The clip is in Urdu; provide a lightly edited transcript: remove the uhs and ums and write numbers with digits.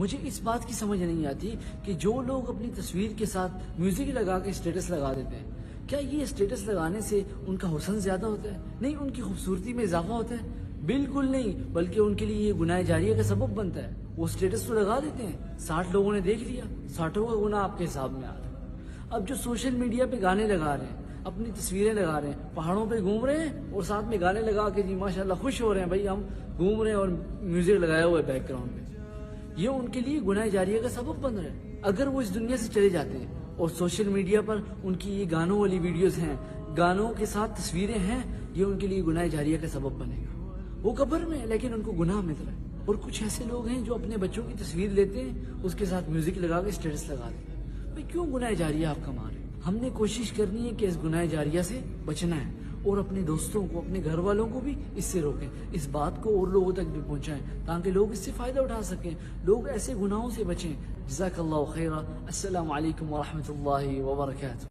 مجھے اس بات کی سمجھ نہیں آتی کہ جو لوگ اپنی تصویر کے ساتھ میوزک لگا کے اسٹیٹس لگا دیتے ہیں، کیا یہ اسٹیٹس لگانے سے ان کا حسن زیادہ ہوتا ہے؟ نہیں، ان کی خوبصورتی میں اضافہ ہوتا ہے؟ بالکل نہیں، بلکہ ان کے لیے یہ گناہ جاریہ کا سبب بنتا ہے۔ وہ اسٹیٹس تو لگا دیتے ہیں، 60 لوگوں نے دیکھ لیا، 60 کا گناہ آپ کے حساب میں آ رہا ہے۔ اب جو سوشل میڈیا پہ گانے لگا رہے ہیں، اپنی تصویریں لگا رہے ہیں، پہاڑوں پہ گھوم رہے ہیں اور ساتھ میں گانے لگا کے جی ماشاءاللہ خوش ہو رہے ہیں، بھائی ہم گھوم رہے ہیں اور میوزک لگایا ہوا ہے بیک گراؤنڈ میں، یہ ان کے لیے گناہ جاریہ کا سبب بن رہا ہے۔ اگر وہ اس دنیا سے چلے جاتے ہیں اور سوشل میڈیا پر ان کی یہ گانوں والی ویڈیوز ہیں، گانوں کے ساتھ تصویریں ہیں، یہ ان کے لیے گناہ جاریہ کا سبب بنے گا۔ وہ قبر میں ہے لیکن ان کو گناہ مل رہا ہے۔ اور کچھ ایسے لوگ ہیں جو اپنے بچوں کی تصویر لیتے ہیں، اس کے ساتھ میوزک لگا کے اسٹیٹس لگا دیتے ہیں۔ بھائی کیوں گناہ جاریہ آپ کما رہے ہیں؟ ہم نے کوشش کرنی ہے کہ اس گناہ جاریہ سے بچنا ہے اور اپنے دوستوں کو، اپنے گھر والوں کو بھی اس سے روکیں، اس بات کو اور لوگوں تک بھی پہنچائیں تاکہ لوگ اس سے فائدہ اٹھا سکیں، لوگ ایسے گناہوں سے بچیں۔ جزاک اللہ خیرہ۔ السلام علیکم ورحمۃ اللہ وبرکاتہ۔